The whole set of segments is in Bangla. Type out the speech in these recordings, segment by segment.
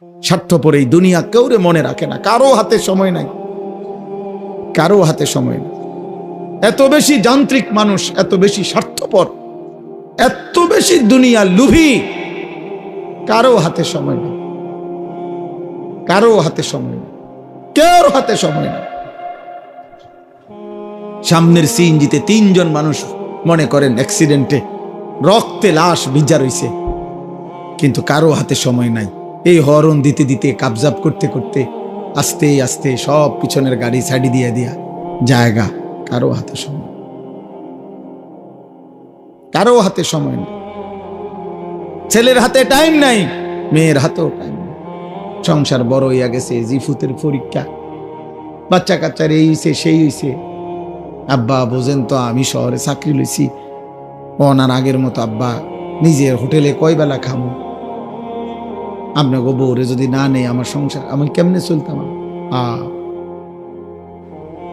স্বার্থপর এই দুনিয়া কেউরে মনে রাখে না, কারো হাতে সময় নাই, কারো হাতে সময় নেই। এত বেশি যান্ত্রিক মানুষ, এত বেশি স্বার্থপর, এত বেশি দুনিয়া লুভি, কারো হাতে সময় নেই, কারো হাতে সময় নেই, কেউ হাতে সময় নেই। সামনের সিএনজিতে 3 জন মানুষ মনে করেন অ্যাক্সিডেন্টে রক্তে লাশ ভিজা রইছে, কিন্তু কারো হাতে সময় নাই। এই হরন দিতে দিতে কাবজাব করতে করতে আস্তে আস্তে সব পিছনের গাড়ি সাইডে দিয়ে দিয়া জায়গা, কারো হাতে সময়, কারো হাতে সময় নেই। ছেলের হাতে টাইম নাই, মেয়ের হাতেও টাইম নাই। সংসার বড় হইয়া গেছে, জিফুতের পরীক্ষা, বাচ্চা কাচ্চার এই হইছে সেই হইছে। আব্বা বোঝেন তো, আমি শহরে চাকরি লইছি, ওনার আগের মতো আব্বা নিজের হোটেলে কয় বেলা খামো, আপনাকে বউরে যদি না নেই আমার সংসার আমি কেমনে চলতাম।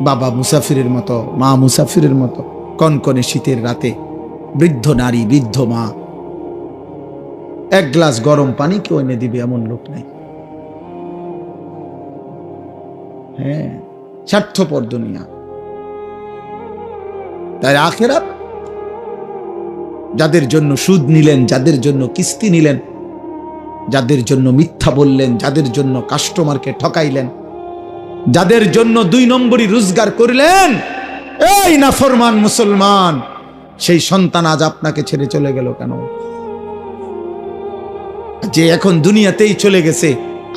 বাবা মুসাফিরের মতো, মা মুসাফিরের মতো, কনকনে শীতের রাতে বৃদ্ধ নারী, বৃদ্ধ মা 1 গ্লাস গরম পানি কেউ এনে দিবে এমন লোক নাই। হ্যাঁ, স্বার্থপর দুনিয়া। তাই আখিরাত যাদের জন্য সুদ নিলেন, যাদের জন্য কিস্তি নিলেন, যাদের জন্য মিথ্যা বললেন, যাদের জন্য কাস্টমারকে ঠকাইলেন, যাদের জন্য 2 নম্বরই রোজগার করলেন, এই নাফরমান মুসলমান, সেই সন্তান আজ আপনাকে ছেড়ে চলে গেল কেন? যে এখন দুনিয়াতেই চলে গেছে,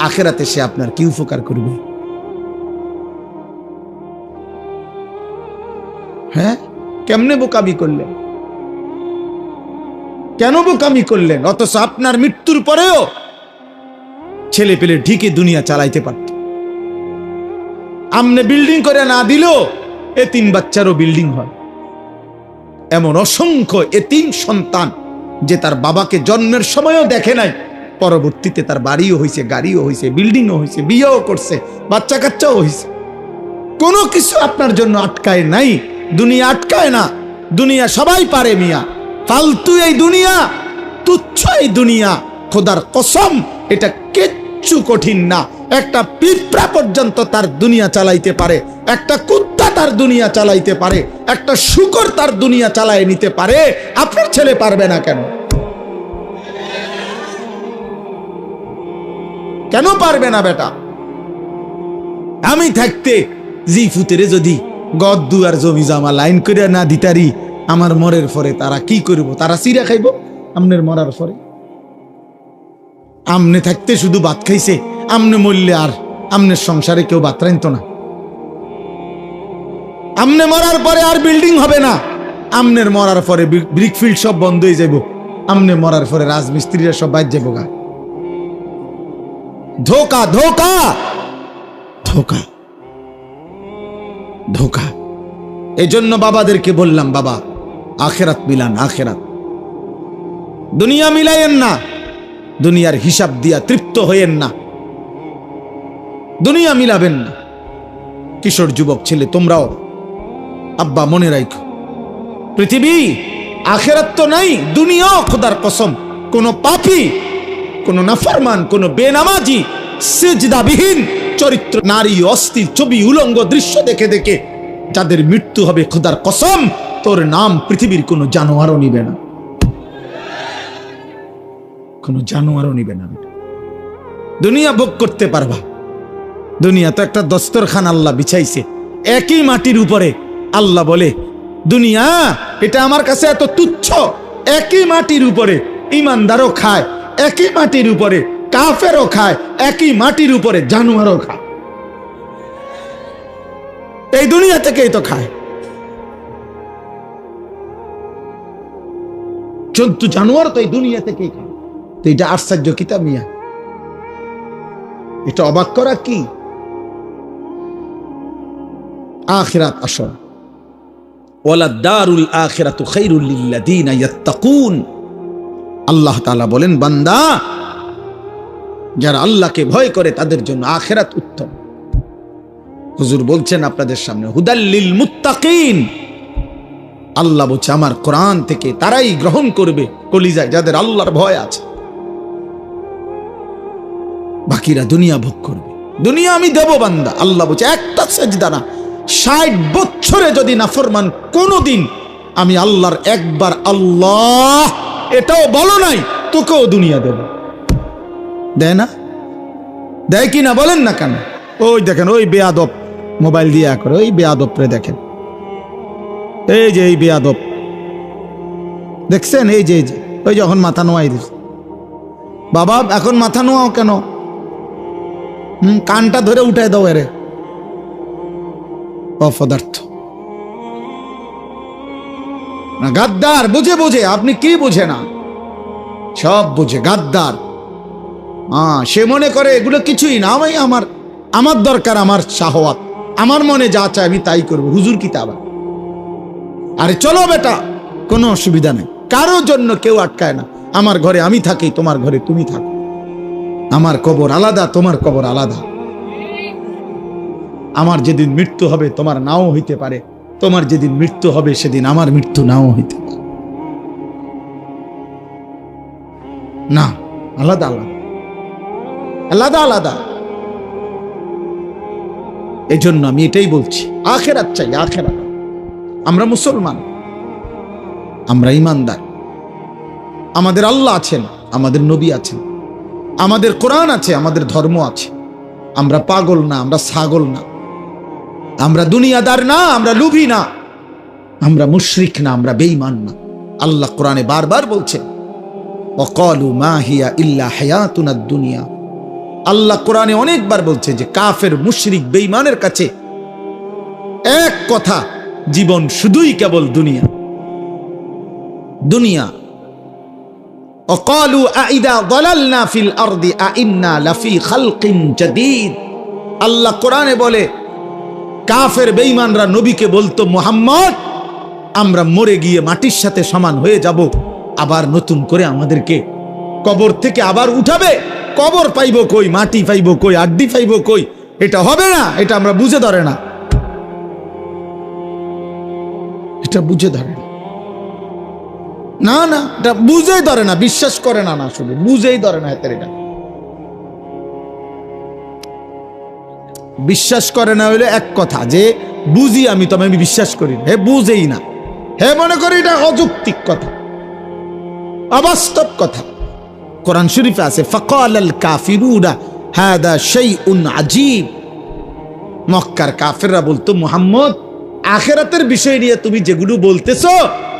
আখিরাতে সে আপনার কি উপকার করবে? হ্যাঁ, কেমনে বোকামি করলেন? কেন বোকামি করলেন? অথচ আপনার মৃত্যুর পরেও ছেলে পেলে ঢিকে দুনিয়া চালাইতে পারত। আমনে বিল্ডিং করে না দিলেও এতিম বাচ্চারও বিল্ডিং হয়। এমন অসংখ্য এতিম সন্তান যে তার বাবাকে জন্মের সময়ও দেখে নাই, পরবর্তীতে তার বাড়িও হয়েছে, গাড়িও হয়েছে, বিল্ডিংও হয়েছে, বিয়েও করছে, বাচ্চা কাচ্চাও হয়েছে। কোনো কিছু আপনার জন্য আটকায় নাই, দুনিয়া আটকায় না। দুনিয়া সবাই পারে মিয়া, ফালতু এই দুনিয়া, তুচ্ছ এই দুনিয়া। খোদার কসম, এটা কিচ্ছু কঠিন না। একটা পিঁপড়া পর্যন্ত তার দুনিয়া চালাইতে পারে, একটা কুত্তা তার দুনিয়া চালাইতে পারে, একটা শূকর তার দুনিয়া চালায় নিতে পারে। আপনার ছেলে পারবে না কেন? কেন পারবে না বেটা? আমি থাকতে জিফুতেরে যদি গদ্দু আর জমি জামা লাইন করে না দিতারি, আমার মরের পরে তারা কি করব? তারা চিরা খাইব আমনের মরার পরে। আমনে থাকতে শুধু ভাত খাইছে, আমনে মরলে আর আমনের সংসারে কেউ ভাত রাইতো না। আমনে মরার পরে আর বিল্ডিং হবে না, আমনের মরার পরে ব্রিকফিল্ড সব বন্ধ হয়ে যাইব, আমনে মরার পরে রাজমিস্ত্রিরা সব বাইর যাবো গা। ধোকা, ধোকা, ধোকা, ধোকা। এই জন্য বাবাদেরকে বললাম, বাবা আখেরাত মিলান, আখেরাত। দুনিয়া মিলাইয়েন না, দুনিয়ার হিসাব দিয়া তৃপ্ত হইয়েন না, দুনিয়া মিলাবেন না। কিশোর যুবক ছেলে তোমরাও আব্বা মনে রাখো, পৃথিবী আখেরাত তো নাই, দুনিয়াও খোদার কসম কোন পাপী, কোন নাফরমান, কোন বেনামাজি, সিজদাবিহীন চরিত্র নারী, অস্থির ছবি, উলঙ্গ দৃশ্য দেখে দেখে যাদের মৃত্যু হবে, খোদার কসম তোর নাম পৃথিবীর কোন জানোয়ারও নিবে না, কোন জানোয়ারও নিবে না। দুনিয়া ভোগ করতে পারবা, দুনিয়া তো একটা দস্তরখান আল্লাহ বিছাইছে একই মাটির উপরে। আল্লাহ বলে দুনিয়া এটা আমার কাছে এত তুচ্ছ, একই মাটির উপরে ইমানদারও খায়, একই মাটির উপরে কাফেরও খায়, একই মাটির উপরে জানোয়ারও খায়। এই দুনিয়া থেকেই তো খায়, জন্তু জানোয়ার তো এই দুনিয়া থেকেই খায়। তো এটা আশ্চর্য কিতাব মিয়া, এটা অবাক করা কি? আখিরাত আসল, ওয়ালা দারুল আখিরাতু খায়রুল লিল্লাযিনা ইয়াত্তাকুন। আল্লাহ তাআলা বলেন, বান্দা যারা আল্লাহকে ভয় করে তাদের জন্য আখিরাত উত্তম। হুজুর বলছেন আপনাদের সামনে, হুদাল লিল মুত্তাকিন। আল্লাহ বলছে আমার কোরআন থেকে তারাই গ্রহণ করবে কলিজায় যাদের আল্লাহর ভয় আছে, বাকিরা দুনিয়া ভোগ করবে। দুনিয়া আমি দেব বান্দা। আল্লাহ বলছে একটা সেজদা না, 60 বছরে যদি নাফরমান কোনদিন আমি আল্লাহর একবার আল্লাহ এটাও বলো নাই, তোকেও দুনিয়া দেব। দেয় না? দেয় কি না বলেন না কেন? ওই দেখেন ওই বেয়াদব মোবাইল দিয়ে করে, ওই বেয়াদব রে দেখেন, এই যে এই বেয়াদব দেখছেন, এই যে ওই যখন মাথা নোয়াই দিচ্ছে, বাবা এখন মাথা নোয়াও কেন? কানটা ধরে উঠায় দাও এরে, অপদার্থ গাদ্দার। বুঝে বুঝে, আপনি কি বুঝে না? সব বুঝে, গাদ্দার। সে মনে করে এগুলো কিছুই না, আমি আমার দরকার আমার শাহওয়াত, আমার মনে যা চায় আমি তাই করবো। হুজুর কি তা? আরে চলো বেটা, কোনো অসুবিধা নেই, কারোর জন্য কেউ আটকায় না। আমার ঘরে আমি থাকি, তোমার ঘরে তুমি থাকো, আমার কবর আলাদা, তোমার কবর আলাদা। আমার যেদিন মৃত্যু হবে তোমার নাও হইতে পারে, তোমার যেদিন মৃত্যু হবে সেদিন আমার মৃত্যু নাও হইতে পারে। না, আলাদা আলাদা, আলাদা আলাদা। এই জন্য আমি এটাই বলছি, আখেরাত চাই, আখেরাত। আমরা মুসলমান, আমরা ইমানদার, আমাদের আল্লাহ আছেন, আমাদের নবী আছেন, আমাদের কোরআন আছে, আমাদের ধর্ম আছে। আমরা পাগল না, আমরা ছাগল না, আমরা দুনিয়াদার না, আমরা লুভি না, আমরা মুশরিক না, আমরা বেঈমান না। আল্লাহ কোরআনে বারবার বলছেন ওয়াকালু মা হিয়া ইল্লা হায়াতুনাদ দুনিয়া। আল্লাহ কোরআনে অনেকবার বলছে যে কাফের, মুশরিক, বেঈমানের কাছে এক কথা, জীবন শুধুই কেবল দুনিয়া, দুনিয়া। وقالوا أإذا ضللنا في الأرض أإنا لفي خلق جديد। আল্লাহ কোরআনে বলে কাফের বেঈমানরা নবীকে বলতো, মুহাম্মদ আমরা মরে গিয়ে মাটির সাথে সমান হয়ে যাব, আবার নতুন করে আমাদেরকে কবর থেকে আবার উঠাবে। কবর পাইব কই, মাটি পাইব কই, আড্ডি পাইব কই? এটা হবে না, এটা আমরা বুঝে ধরে না, এটা বুঝে ধরে না। না না, এটা বুঝেই ধরে না, বিশ্বাস করে না, না শুধু বুঝেই ধরে না। এতে এটা বিশ্বাস করে না হইলে এক কথা, যে বুঝি আমি, তবে আমি বিশ্বাস করি না। হে বুঝেই না, হে মনে করি এটা অযৌক্তিক কথা, অবাস্তব কথা। কোরআন শরীফে আছে ফাকালাল কাফিরুনা হাদা শাইউন আজীব। মক্কার কাফেররা বলতো, মুহাম্মদ আখিরাতের বিষয় নিয়ে তুমি যেগুলো বলতেছো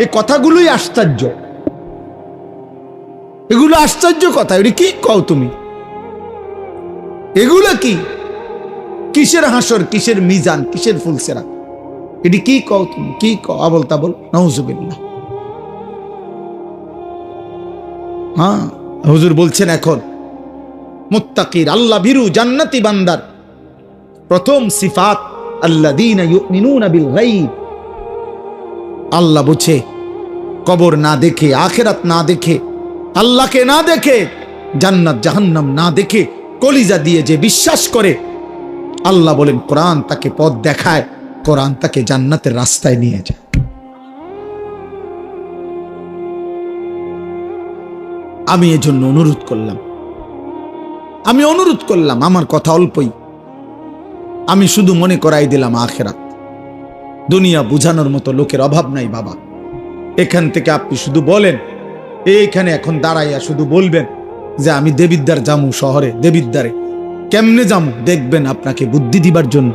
এই কথাগুলোই আশ্চর্য, এগুলো আশ্চর্য কথা। এগুলো কি কও তুমি? এগুলো কি? কিসের হাসর, কিসের মিজান, কিসের ফুলসেরা? এটি কি কও তুমি? কি কও? আবল তাবল, নাউজুবিল্লাহ। হ্যাঁ, হুজুর বলছেন এখন মুত্তাকির, আল্লাহ ভীরু, জান্নাতি বান্দার প্রথম সিফাত আল্লাযীনা ইউমিনুনা বিল গায়ব। আল্লাহ বুঝে, কবর না দেখে, আখিরাত না দেখে, আল্লাহকে না দেখে, জান্নাত জাহান্নাম না দেখে কলিজা দিয়ে যে বিশ্বাস করে, আল্লাহ বলেন কোরআন তাকে পথ দেখায়, কোরআন তাকে জান্নাতের রাস্তায় নিয়ে যায়। আমি এজন্য অনুরোধ করলাম, আমার কথা অল্পই, আমি শুধু মনে করাই দিলাম আখিরাত। দুনিয়া বুঝানোর মতো লোকের অভাব নাই বাবা। এখান থেকে আপনি শুধু বলেন, এইখানে এখন দাঁড়াইয়া শুধু বলবেন যে আমি দেবিদ্বার জামু, শহরে দেবিদ্বারে কেমনে জামু, দেখবেন আপনাকে বুদ্ধি দিবার জন্য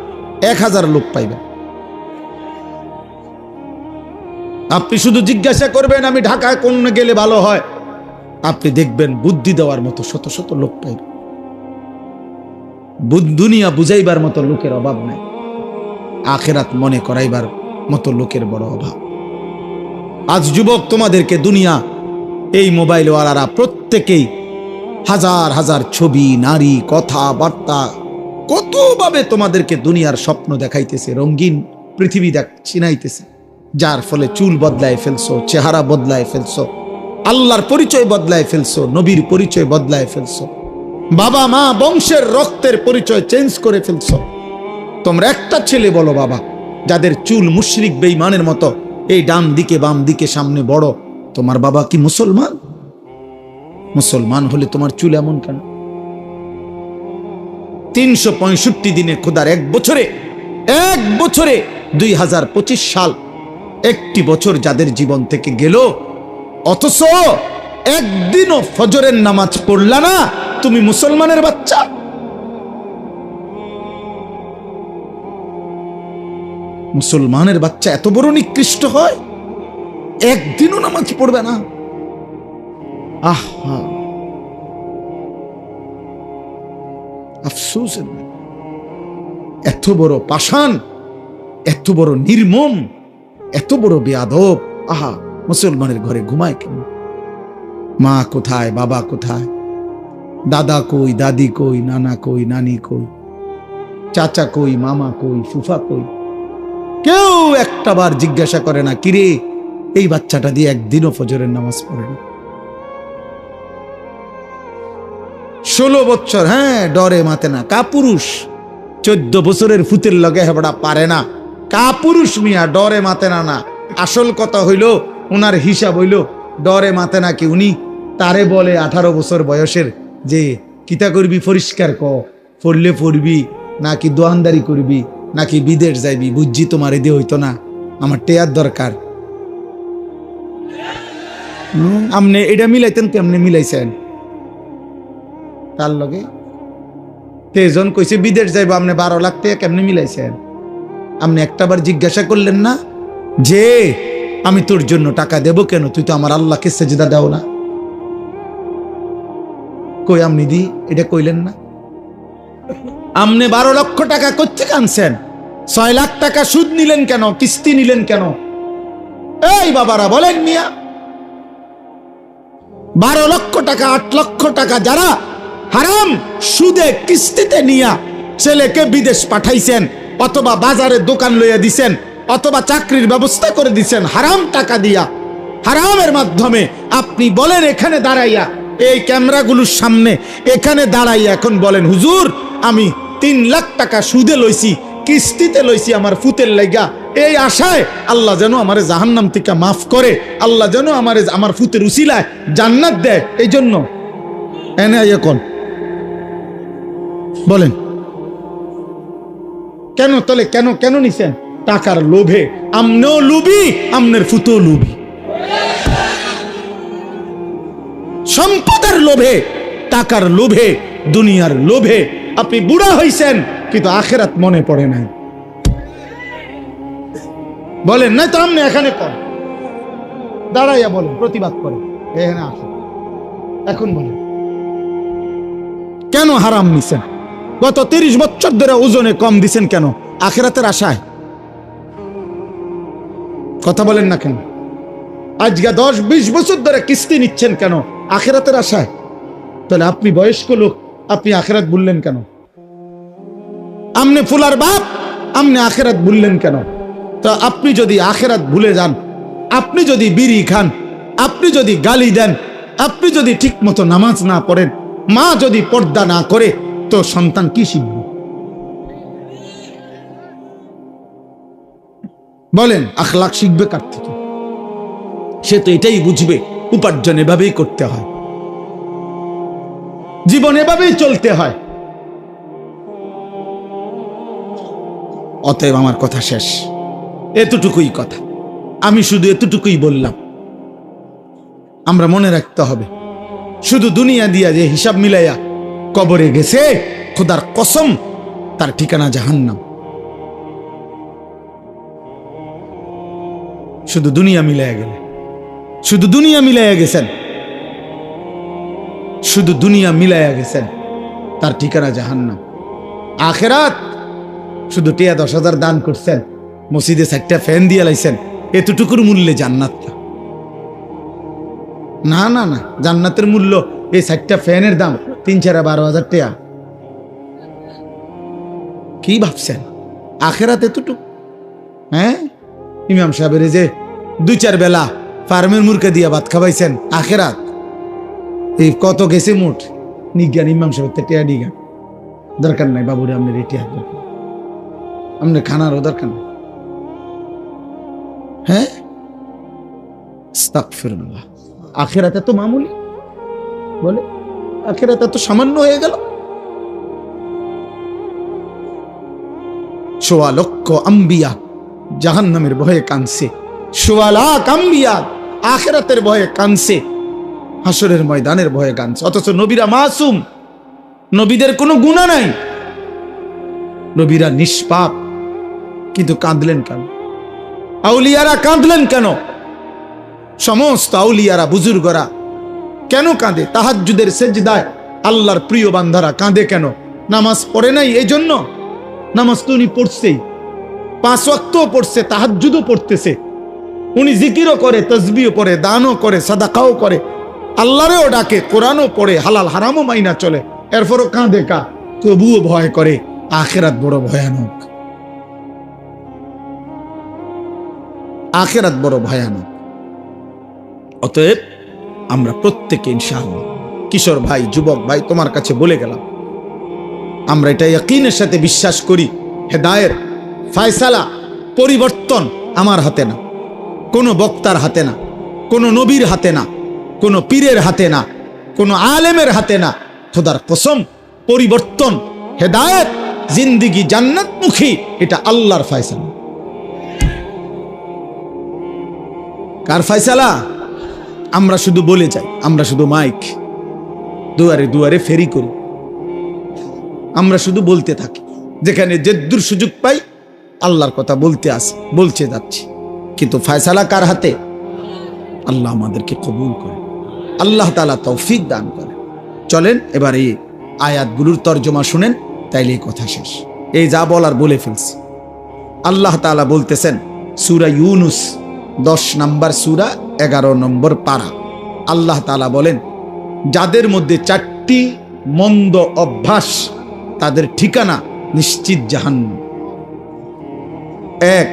1000 লোক পাইবেন। আপনি শুধু জিজ্ঞাসা করবেন আমি ঢাকায় কোন গেলে ভালো হয়, আপনি দেখবেন বুদ্ধি দেওয়ার মতো শত শত লোক পাইবেন। দুনিয়া বুঝাইবার মতো লোকের অভাব নাই, আখিরাত মনে করাইবার মতো লোকের বড় অভাব। আজ যুবক তোমাদেরকে দুনিয়া, এই মোবাইলওয়ালারা প্রত্যেকেই হাজার হাজার ছবি, নারী, কথাবার্তা, কতভাবে তোমাদেরকে দুনিয়ার স্বপ্ন দেখাইতেছে, রঙিন পৃথিবী চিনাইতেছে, যার ফলে চুল বদলায় ফেলছো, চেহারা বদলায় ফেলছো, আল্লাহর পরিচয় বদলায় ফেলছো, নবীর পরিচয় বদলায় ফেলছো, বাবা মা বংশের রক্তের পরিচয় চেঞ্জ করে ফেলছো। তোমরা একটা ছেলে বলো বাবা, যাদের চুল মুশরিক বেঈমানের মতো এই ডান দিকে বাম দিকে সামনে বড়, তোমার বাবা কি মুসলমান? মুসলমান হলে তোমার চুল এমন কেন? 365 দিনে খোদার এক বছরে 2025 সাল একটি বছর যাদের জীবন থেকে গেল, অথচ একদিনও ফজরের নামাজ পড়লা না, তুমি মুসলমানের বাচ্চা। মুসলমানের বাচ্চা এত বড় নিকৃষ্ট হয়, একদিনও নামাজ পড়বে না। আহা, আফসোস। এত বড় পাষাণ, এত বড় নির্মম, এত বড় বেয়াদব। আহা, মুসলমানের ঘরে ঘুমায় কেন? মা কোথায়, বাবা কোথায়, দাদা কই, দাদি কই, নানা কই, নানি কই, চাচা কই, মামা কই, ফুফা কই? কেউ একটাবার জিজ্ঞাসা করে না, কিরে এই বাচ্চাটা দিয়ে একদিনও ফজরের নামাজ পড়ে না। 16 বছর, হ্যাঁ, ডরে মাতে না। কাপুরুষ 14 বছরের ফুতের লগে হেবড়া পারে না। কাপুরুষ মিয়া, ডরে মাতে না। না, আসল কথা হইল, উনার হিসাব হইল ডরে মাতে না কি উনি তারে বলে 18 বছর বয়সের যে কিতা করবি পরিষ্কার ক, পড়লে পড়বি নাকি দোয়ানদারি করবি নাকি বিদেশ যাইবি, বুঝছি তোমার এদি হইতো না, আমার টেয়ার দরকার। আপনি এটা মিলাইতেন, কেমনে মিলাইছেন তার লগে? তেজন কইছে বিদেশ যাইবো, আপনি 12 লাখ টাকা কেমনে মিলাইছেন? আপনি একটাবার জিজ্ঞাসা করলেন না যে আমি তোর জন্য টাকা দেব কেন, তুই তো আমার আল্লাহকে সেজদা দাও না? কই আপনি দি এটা কইলেন না? আপনি 12 লক্ষ টাকা কোত্থেকে আনছেন? 6 লাখ টাকা সুদ নিলেন কেন, কিস্তি নিলেন কেন? এই বাবারা বলেন মিয়া, 12 লক্ষ টাকা 8 লক্ষ টাকা যারা হারাম সুদে কিস্তিতে নিয়া ছেলেকে বিদেশ পাঠাইছেন, অথবা বাজারে দোকান লইয়া দিছেন, অথবা চাকরির ব্যবস্থা করে দিছেন হারাম টাকা দিয়া, হারামের মাধ্যমে, আপনি বলেন এখানে দাঁড়াইয়া, এই ক্যামেরাগুলোর সামনে এখানে দাঁড়াইয়া এখন বলেন, হুজুর আমি 3 লাখ টাকা সুদে লইছি, কিস্তিতে লইছি আমার ফুতের লাইগা, এই আশায় আল্লাহ যেন আমারে জাহান্নাম থেকে মাফ করে, আল্লাহ যেন আমারে আমার ফুতের উসিলায় জান্নাত দেয়, এই জন্য এনে এখন বলেন কেন? তাহলে কেন কেন নিছেন? টাকার লোভে। আমনেও লুবি, আমনের ফুতেও লুবি, সম্পদের লোভে, টাকার লোভে, দুনিয়ার লোভে আপনি বুড়া হইছেন, কিন্তু আখিরাত মনে পড়ে নাই। বলেন না তো, আপনি এখানে কর দাঁড়াইয়া বলেন, প্রতিবাদ করেন, এখানে আসেন, এখন বলেন কেন হারাম নিছেন? গত 30 বছর ধরে ওজনে কম দিছেন কেন? আখিরাতের আশায়। কথা বলেন না কেন? আজকে 10-20 বছর ধরে কিস্তি নিচ্ছেন কেন? আখিরাতের আশায়। তাহলে আপনি বয়স্ক লোক, আপনি আখিরাত ভুললেন কেন? আমনে ফুলার বাপ, আমনে আখিরাত ভুললেন কেন? তো আপনি যদি আখিরাত ভুলে যান, আপনি যদি বিড়ি খান, আপনি যদি গালি দেন, আপনি যদি ঠিক মতো নামাজ না পড়েন, মা যদি পর্দা না করে, তো সন্তান কি শিখবে? বলেন, আখলাক শিখবে কার থেকে? সে তো এটাই বুঝবে উপার্জন এভাবেই করতে হয়, জীবন এভাবেই চলতে হয়। অতএব আমার কথা শেষ, এতটুকুই কথা, আমি শুধু এতটুকুই বললাম। আমরা মনে রাখতে হবে, শুধু দুনিয়া দিয়া যে হিসাব মিলাইয়া কবরে গেছে, খোদার কসম তার ঠিকানা জাহান্নাম। শুধু দুনিয়া মিলাইয়া গেলে, শুধু দুনিয়া মিলাইয়া গেছেন, শুধু দুনিয়া মিলাইয়া গেছেন, তার ঠিকানা জাহান্নাম। আখেরাত শুধু 10,000 দান করছেন, মসজিদে 4টা ফ্যান দিয়ে লাইছেন, এতটুকুর মূল্যে জান্নাত না। না না, জান্নাতের মূল্য এই 4টা ফ্যানের দাম 3-12,000 টাকা। কি ভাবছেন আখেরাত এতটুকু? হ্যাঁ, ইমাম সাহেবের যে 2-4 বেলা ফার্মের মুরগা দিয়া ভাত খাওয়াইছেন, আখেরাত এই কত গেছে মোট? নিজ্ঞান ইমাম সাহেব টিয়া নিজ্ঞান দরকার নাই, বাবুরে আপনার এটি হাত দরকার, আপনার খানারও দরকার নাই। হ্যাঁ, আস্তাগফিরুল্লাহ। আখিরাতে তো মামুলি, বলে আখিরাতে তো সামান্য হয়ে গেল। সোয়া লক্ষ আম্বিয়া জাহান্নামের ভয়ে কাঁদছে, সোয়া লাখ আম্বিয়া আখিরাতের ভয়ে কাঁদছে, হাসরের ময়দানের ভয়ে কাঁদছে। অথচ নবীরা মাসুম, নবীদের কোনো গুনাহ নাই, নবীরা নিষ্পাপ, কিন্তু কাঁদলেন কেন? আউলিয়ারা কাঁদলেন কেন? সমস্ত আউলিয়ারা বুজুর্গরা কেন কাঁদে? তাহাজ্জুদের সেজদায় আল্লাহর প্রিয় বান্দারা কাঁদে কেন? নামাজ পড়ে নাই এই জন্য? নামাজ তো উনি পড়ছেই, 5 ওয়াক্তও পড়ছে, তাহাজ্জুদও পড়তেছে, উনি জিকিরও করে, তাসবিহও পড়ে, দানও করে, সাদাকাও করে, আল্লাহরেও ডাকে, কোরআনও পড়ে, হালাল হারামও মাইনা চলে, এরপরও কাঁদে কা? তবুও ভয় করে। আখিরাত বড় ভয়ানক, আখিরাত বড় ভয়ানক। অতএব আমরা প্রত্যেকে ইনশাআল্লাহ, কিশোর ভাই, যুবক ভাই, তোমার কাছে বলে গেলাম, আমরা এটা ইয়াকিনের সাথে বিশ্বাস করি, হেদায়েত, ফয়সালা, পরিবর্তন আমার হাতে না, কোনো বক্তার হাতে না, কোনো নবীর হাতে না, কোনো পীরের হাতে না, কোনো আলেমের হাতে না। খোদার কসম, পরিবর্তন, হেদায়েত, জিন্দেগি জান্নাতমুখী, এটা আল্লাহর ফয়সালা। কার ফয়সালা? আমরা শুধু বলে যাই, আমরা শুধু মাইক দুয়ারে দুয়ারে ফেরি করি, আমরা শুধু বলতে থাকি, যেখানে যেদুর সুযোগ পাই আল্লাহর কথা বলতে যাচ্ছি, কিন্তু ফয়সালা কার হাতে? আল্লাহ আমাদেরকে কবুল করে, আল্লাহ তাআলা তৌফিক দান করে। চলেন এবার এই আয়াতগুলোর তর্জমা শুনেন, তাইলে এই কথা শেষ। এই যা বলার বলে ফেলছি। আল্লাহ তাআলা বলতেছেন সূরা ইউনুস 10 নম্বর সূরা 11 নম্বর পারা। আল্লাহ তাআলা বলেন, যাদের মধ্যে 4টি মন্দ অভ্যাস, তাদের ঠিকানা নিশ্চিত জাহান্নাম। 1,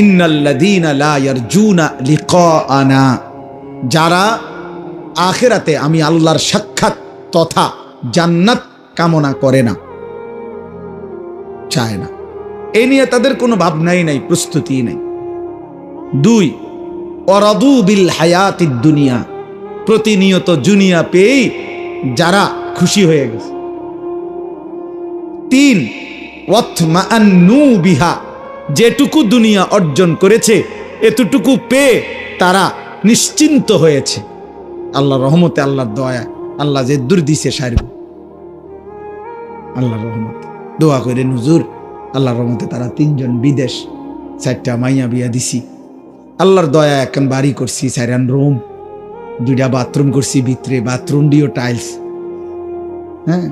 ইন্নাল্লাযীনা লা ইয়ারজুনা লিকাআনা, যারা আখিরাতে আমি আল্লাহর সাক্ষাৎ তথা জান্নাত কামনা করে না, চায় না, এই নিয়ে তাদের কোনো ভাবনাই নাই, প্রস্তুতি নাই। 2, ওয়ারাদু বিল হায়াতিদ দুনিয়া, প্রতিনিয়ত দুনিয়া পেয়ে যারা খুশি হয়ে গেছে। 3, ওয়াতমাআন্নু বিহা, যেটুকু দুনিয়া অর্জন করেছে এতটুকু পেয়ে তারা নিশ্চিন্ত হয়েছে। আল্লাহর রহমতে, আল্লাহর দয়া, আল্লাহ যে দূর দিছে সারব, আল্লাহর রহমতে দোয়া করে হুজুর, আল্লাহর রহমতে তারা 3 জন বিদেশ, 4টা মাইয়া বিয়া দিছি, আল্লাহর দয়া এখন বাড়ি করছি, 4 রুম, 2টা বাথরুম করছি, ভিতরে বাথরুম দিও টাইলস। হ্যাঁ,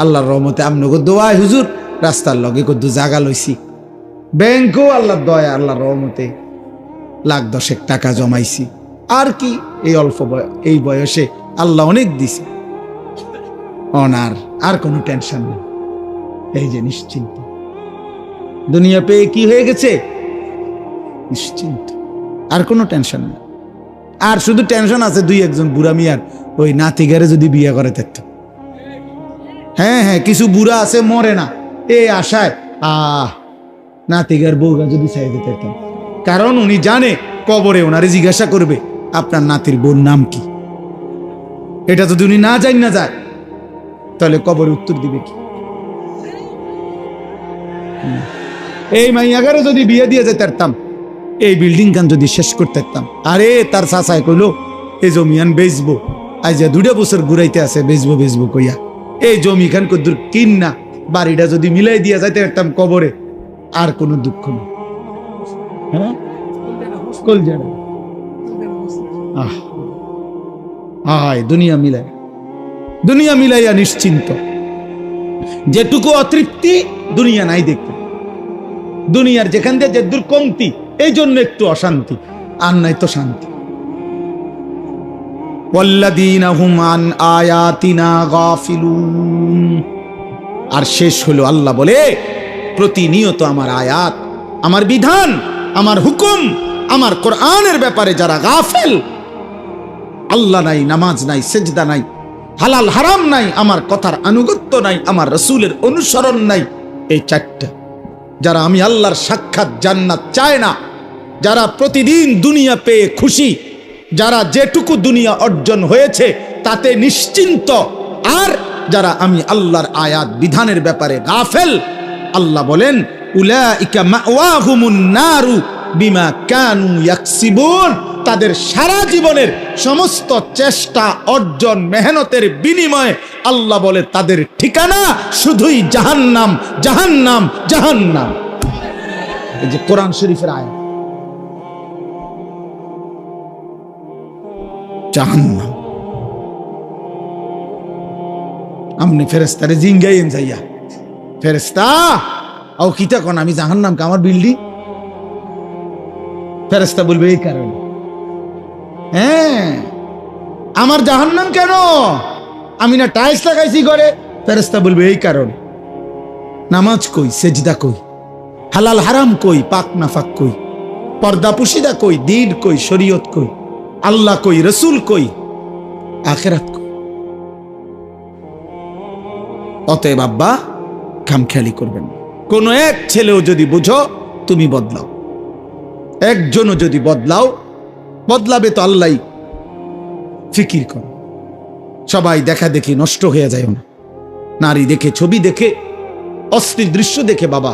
আল্লাহর রহমতে আমনগো দোয়ায় হুজুর রাস্তার লগে কদ্দু জাগা লইছি, ব্যাংকও আল্লাহর দয়া, আল্লাহর রহমতে লাখ 10 টাকা জমাইছি। আর কি, এই অল্প এই বয়সে আল্লাহ অনেক দিছে, অনার আর কোনো টেনশন নেই। এই যে নিশ্চিন্ত, দুনিয়া পেয়ে কি হয়ে গেছে? নিশ্চিন্ত, আর কোনো টেনশন নেই। আর শুধু টেনশন আছে 2-1 বুড়া মিয়ার, ওই নাতিগারে যদি বিয়ে করে থাকতো। হ্যাঁ, কিছু বুড়া আছে মরে না এই আশায়, নাতিগার বউগা যদি চাইতে থাকতাম, কারণ উনি জানে কবরে ওনারে জিজ্ঞাসা করবে আপনার নাতির বোন নাম কি। এটা যদি উনি না যায় তাহলে কবরে উত্তর দিবে কি? এই মাইয়াগারে যদি বিয়ে দিয়ে যেতে পারতাম, এই বিল্ডিং খান যদি শেষ করতে পারতাম, আরে তার চাচায় কইলো এই জমিয়ান বেচবো, আজ 2 বছর ঘুরাইতে আছে, বেচবো কইয়া এই জমি খান কদ্দুর কিন না, বাড়িটা যদি মিলাই দিয়া যাইতে পারতাম কবরে, আর কোনো দুঃখ নেই। হ্যাঁ, দুনিয়া মিলাইয়া নিশ্চিন্ত, যেটুকু অতৃপ্তি দুনিয়া নাই দেখতে, দুনিয়ার যেখান দিয়ে যে দূর কমতি, এই জন্য একটু অশান্তি, আর নাই তো শান্তি। ওয়াল্লাযীনা হুম আন আয়াতিনা গাফিলুন, আর শেষ হলো আল্লাহ বলে, প্রতিনিয়ত আমার আয়াত, আমার বিধান, আমার হুকুম, আমার কোরআনের ব্যাপারে যারা গাফেল, আল্লাহ নাই, নামাজ নাই, সেজদা নাই, হালাল হারাম নাই, আমার কথার আনুগত্য নাই, আমার রাসূলের অনুসরণ নাই, এই 4টা, যারা আমি আল্লাহর সাক্ষাৎ জান্নাত চায় না, যারা প্রতিদিন দুনিয়া পেয়ে খুশি, যারা যেটুকু দুনিয়া অর্জন হয়েছে তাতে নিশ্চিন্ত, আর যারা আমি আল্লাহর আয়াত বিধানের ব্যাপারে গাফেল, আল্লাহ বলেন উলাইকা মাওয়াহুমুন নারু বিমা কানু ইয়াকসিবুন, তাদের সারা জীবনের সমস্ত চেষ্টা অর্জন মেহনতের বিনিময়ে আল্লাহ বলে তাদের ঠিকানা শুধুই জাহান্নাম, জাহান্নাম, জাহান্নাম। এই যে কোরআন শরীফের আয়াত, জাহান্নাম। আমনি ফেরেশতারে জিঙ্গাইন যাইয়া, ফেরেশতা আও কিতা কোন আমি জাহান্নাম কা আমার বিল্ডিং? ফেরেশতা বলবে এই কারণে। হ্যাঁ, আমার জাহান্নাম কেন? আমি না টাইলস লাগাইছি ঘরে। ফেরেশতা বলবে এই কারণে। নামাজ কই, সেজদা কই, হালাল হারাম কই, পাক নাফাক কই, পর্দা পুশিদা কই, দ্বীন কই, শরীয়ত কই, আল্লাহ কই, রসুল কই, আখিরাত কই। অতএব আব্বা খামখেয়ালি করবেন না। কোন এক ছেলেও যদি বুঝো তুমি বদলাও, একজনও যদি বদলাও, বদলাবে তো আল্লাহ। ফিকির করো, সবাই দেখা দেখি নষ্ট হয়ে যায় না। নারী দেখে, ছবি দেখে, অশ্লীল দৃশ্য দেখে বাবা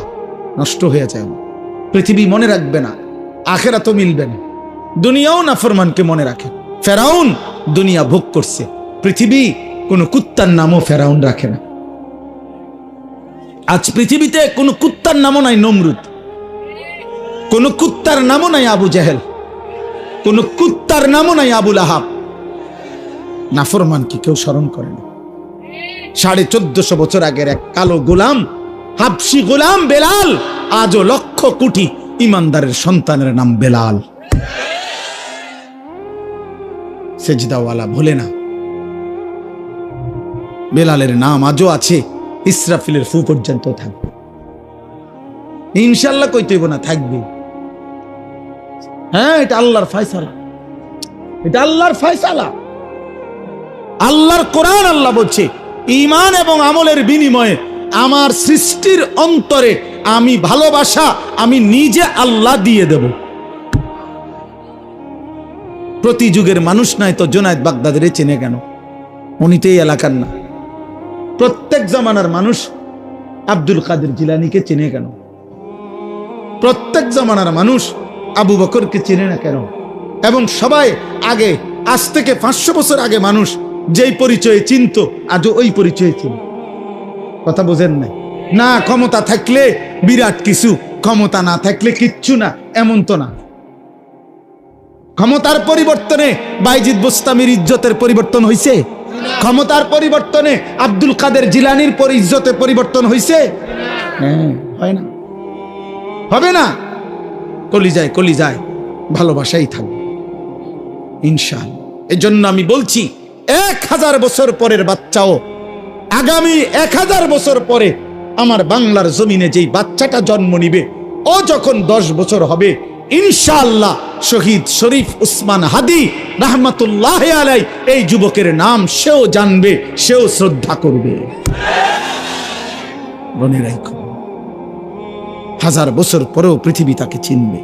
নষ্ট হয়ে যায় না। পৃথিবী মনে রাখবে না, আখিরাতও মিলবে না। দুনিয়াও নাফরমানকে মনে রাখে। ফেরাউন দুনিয়া ভোগ করছে, পৃথিবী কোন কুত্তার নামও ফেরাউন রাখে না। আজ পৃথিবীতে কোন কুত্তার নামও নাই নমরুদ, কোন কুত্তার নামও নাই আবু জেহেল, কোন কুত্তার নামও নাই আবুল আহাব। নাফরমানকে কেউ স্মরণ করে না। 1450 বছর আগের এক কালো গোলাম, হাবশি গোলাম বেলাল, আজও লক্ষ কোটি ইমানদারের সন্তানের নাম বেলাল। সেজদাওয়ালা ভোলে না, বেলালের নাম আজও আছে, ইসরাফিলের ফু পর্যন্ত থাকবে। ইনশাল্লাহ কইতে হইব না, থাকবে। হ্যাঁ, এটা আল্লাহর ফয়সালা, এটা আল্লাহর ফয়সালা, আল্লাহর কোরআন। আল্লাহ বলছে ঈমান এবং আমলের বিনিময়ে আমার সৃষ্টির অন্তরে আমি ভালোবাসা আমি নিজে আল্লাহ দিয়ে দেব। প্রতি যুগের মানুষ নাই তো জুনায়েদ বাগদাদের চেনে কেন? উনি তো এই এলাকার না। প্রত্যেক জামানার মানুষ আব্দুল কাদের জিলানীকে চেনে কেন? প্রত্যেক জামানার মানুষ আবু বকরকে চেনে না কেন? এবং সবাই আগে, আজ থেকে 500 বছর আগে মানুষ যেই পরিচয়ে চিনত, আজও ওই পরিচয়ে চিনে। কথা বোঝেন নাই? না ক্ষমতা থাকলে বিরাট কিছু, ক্ষমতা না থাকলে কিচ্ছু না, এমন তো না। ক্ষমতার পরিবর্তনে বাইজিদ বোস্তামির ইজ্জতের পরিবর্তন হয়েছে? ক্ষমতার পরিবর্তনে আব্দুল কাদের জিলানীর ইজ্জতের পরিবর্তন হয়েছে? হ্যাঁ, হয় না, হবে না। কলিজায় কলিজায় ভালোবাসাই থাকবে ইনশাআল্লাহ। এই জন্য আমি বলছি 1000 বছর পরের বাচ্চাও, আগামী 1000 বছর পরে আমার বাংলার জমিনে যেই বাচ্চাটা জন্ম নিবে, ও যখন 10 বছর হবে ইনশাআল্লাহ শহীদ শরীফ উসমান হাদি রাহমাতুল্লাহ আলাই এই যুবকের নাম সেও জানবে, সেও শ্রদ্ধা করবে। মনে রাখো, 1000 বছর পরেও পৃথিবী তাকে চিনবে।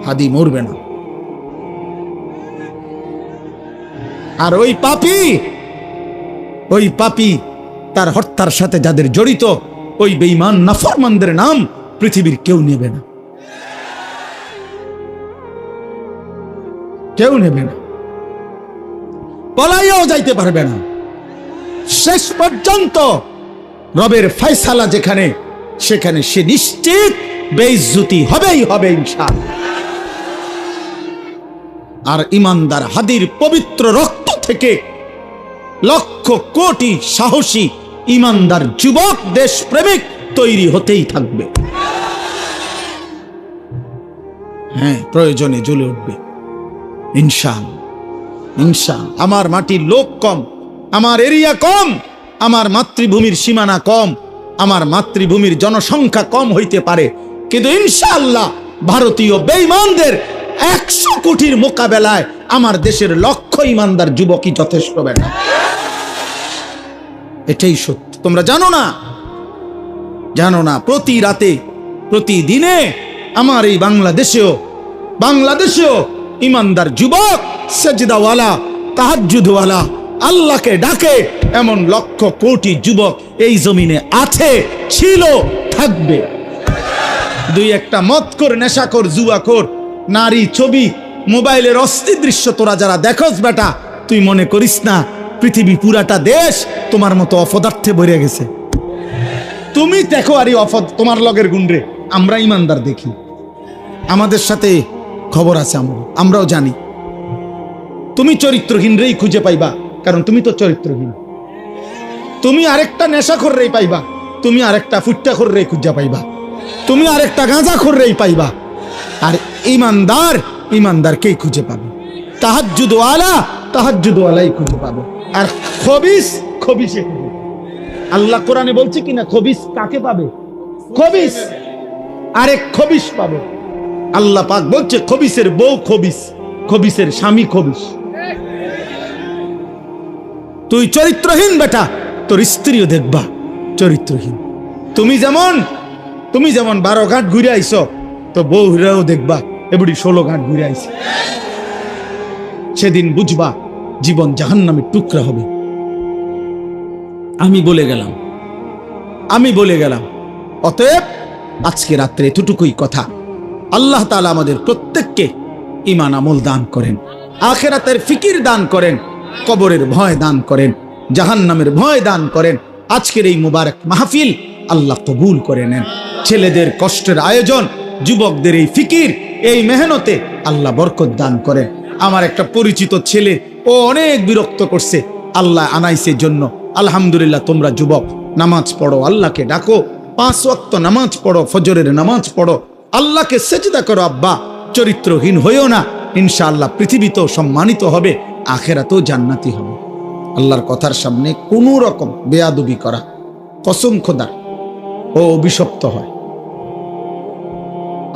হাদি মরবে না। আর ওই পাপী তার হত্যার সাথে যাদের জড়িত, ওই বেঈমান নাফরমানদের নাম পৃথিবীর কেউ নেবে না, কেউ নেবে না, পলাইয়াও যাইতে পারবে না। শেষ পর্যন্ত রবের ফয়সালা যেখানে, সেখানে সে নিশ্চিত বেইজ্জতি হবেই হবে ইনশাআল্লাহ। আর ইমানদার হাদির পবিত্র রক্ত থেকে লক্ষ কোটি সাহসী ইমানদার যুবক দেশপ্রেমিক তৈরি হতেই থাকবে। হ্যাঁ, প্রয়োজনে জ্বলে উঠবে ইনশাআল্লাহ, ইনশাআল্লাহ। আমার মাটির লোক কম, আমার এরিয়া কম, আমার মাতৃভূমির সীমানা কম, আমার মাতৃভূমির জনসংখ্যা কম হইতে পারে, কিন্তু ইনশাআল্লাহ ভারতীয় বেঈমানদের 100 কোটির মোকাবেলায় আমার দেশের লক্ষ ইমানদার যুবকই যথেষ্ট বেটা। এটাই সত্য। তোমরা জানো না, জানো না, প্রতি রাতে প্রতিদিনে আমার এই বাংলাদেশেও ইমানদার যুবক, সেজদাওয়ালা, তাহাজ্জুদওয়ালা, আল্লাহকে ডাকে এমন লক্ষ কোটি যুবক এই জমিনে আছে, ছিল, থাকবে। দুই একটা মদখোর, নেশাখোর, জুয়াখোর, নারী, ছবি, মোবাইলের অস্থির দৃশ্য তোরা যারা দেখোস বেটা, তুই মনে করিস না পৃথিবী পুরাটা দেশ তোমার মতো অপদার্থে ভরে গেছে। তুমি দেখো আরে তোমার লগের গুন্ডে, আমরা ইমানদার দেখি, আমাদের সাথে খবর আছে, আমরাও জানি। তুমি চরিত্রহীনরেই খুঁজে পাইবা, কারণ তুমি তো চরিত্রহীন। তুমি আরেকটা নেশাখোররেই পাইবা, তুমি আরেকটা ফুট্টাখোররেই খুঁজে পাইবা, তুমি আরেকটা গাঁজাখোররেই পাইবা। আর ইমানদার ইমানদারকেই খুঁজে পাবে, তাহাজ্জুদওয়ালা তাহাজ্জুদওয়ালাই খুঁজে পাবে। আর খবিস খবিসে খুঁজে। আল্লাহ কোরআনে বলছে কিনা খবিস কাকে পাবে? খবিস আরেক খবিস পাবে। আল্লাহ পাক বলছে খবিসের বউ খবিস, খবিসের স্বামী খবিস। তুই চরিত্রহীন বেটা, তোর স্ত্রীও দেখবা চরিত্রহীন। তুমি যেমন 12 ঘাট ঘুরে আইস, তো বউ হিরাও দেখবা এবড়ি 16 ঘাট ঘুরে আইছে। সেদিন বুঝবা জীবন জাহান্নামের টুকরা হবে। আমি বলে গেলাম। অতএব আজকে রাত্রে এতটুকুই কথা। আল্লাহ তাআলা আমাদের প্রত্যেককে ঈমান আমল দান করেন, আখিরাতের ফিকির দান করেন, কবরের ভয় দান করেন, জাহান্নামের ভয় দান করেন। আজকের এই মুবারক মাহফিল আল্লাহ কবুল করে নেন। ছেলেদের কষ্টের আয়োজন, যুবকদের এই ফিকির, এই মেহনতে আল্লাহ বরকত দান করেন। আমার একটা পরিচিত ছেলে, ও অনেক বিরক্ত করছে, আল্লাহ আনাইছে জন্য আলহামদুলিল্লাহ। তোমরা যুবক নামাজ পড়ো, আল্লাহকে ডাকো, 5 ওয়াক্ত নামাজ পড়ো, ফজরের নামাজ পড়ো, আল্লাহকে সেজদা করো। আব্বা চরিত্রহীন হইও না, ইনশাআল্লাহ পৃথিবীতেও সম্মানিত হবে, আখিরাতেও জান্নাতি হবে। আল্লাহর কথার সামনে কোনো রকম বেয়াদবি করা কসম খোদার ও অভিশপ্ত হয়।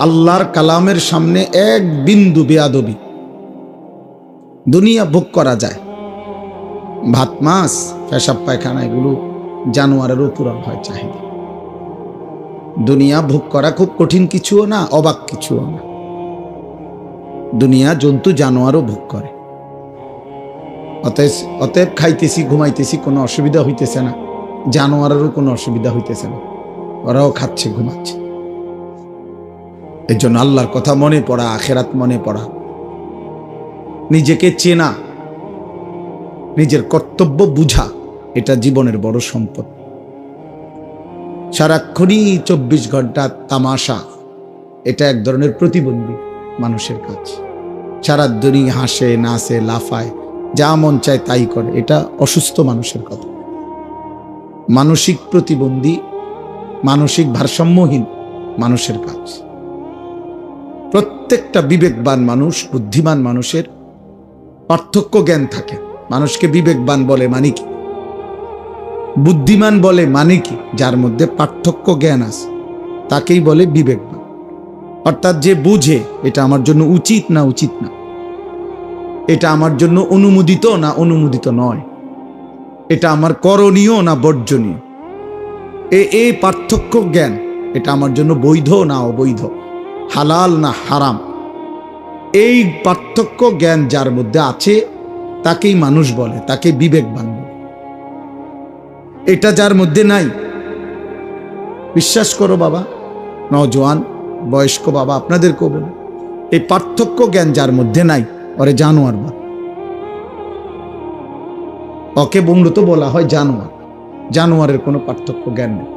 আল্লাহর কালামের সামনে এক বিন্দু বেয়াদবি, দুনিয়া ভোগ করা যায়, ভাত মাছ পেশাব পায়খানা এগুলো জানোয়ারেরও পুরো হয় চাহিদা। দুনিয়া ভোগ করা খুব কঠিন কিছুও না, অবাক কিছুও না। দুনিয়া জন্তু জানোয়ারও ভোগ করে। অতএব খাইতেছি ঘুমাইতেছি কোনো অসুবিধা হইতেছে না, জানোয়ারেরও কোনো অসুবিধা হইতেছে না, ওরাও খাচ্ছে ঘুমাচ্ছে। এর জন্য আল্লাহর কথা মনে পড়া, আখিরাত মনে পড়া, নিজেকে চেনা, নিজের কর্তব্য বুঝা, এটা জীবনের বড় সম্পদ। সারাক্ষণই 24 ঘন্টা তামাশা, এটা এক ধরনের প্রতিবন্ধী মানুষের কাজ। সারা দুনিয়া হাসে, নাচে, লাফায়, যা মন চায় তাই করে, এটা অসুস্থ মানুষের কথা। মানসিক প্রতিবন্ধী, মানসিক ভারসাম্যহীন মানুষের কাজ। প্রত্যেকটা বিবেকবান মানুষ, বুদ্ধিমান মানুষের পার্থক্য জ্ঞান থাকে। মানুষকে বিবেকবান বলে মানে কি, বুদ্ধিমান বলে মানে কি? যার মধ্যে পার্থক্য জ্ঞান আছে তাকেই বলে বিবেকবান। অর্থাৎ যে বুঝে এটা আমার জন্য উচিত না উচিত না, এটা আমার জন্য অনুমোদিত না অনুমোদিত নয়, এটা আমার করণীয় না বর্জনীয়, এই পার্থক্য জ্ঞান, এটা আমার জন্য বৈধ না অবৈধ, হালাল না হারাম, এই পার্থক্য জ্ঞান যার মধ্যে আছে তাকেই মানুষ বলে, তাকে বিবেকবান বলে। এটা যার মধ্যে নাই, বিশ্বাস করো বাবা, নওজোয়ান বয়স্ক বাবা আপনাদেরকেও বলে, এই পার্থক্য জ্ঞান যার মধ্যে নাই, ওরে জানোয়ার বলে। ওকে মূলত বলা হয় জানোয়ার। জানোয়ারের কোনো পার্থক্য জ্ঞান নেই,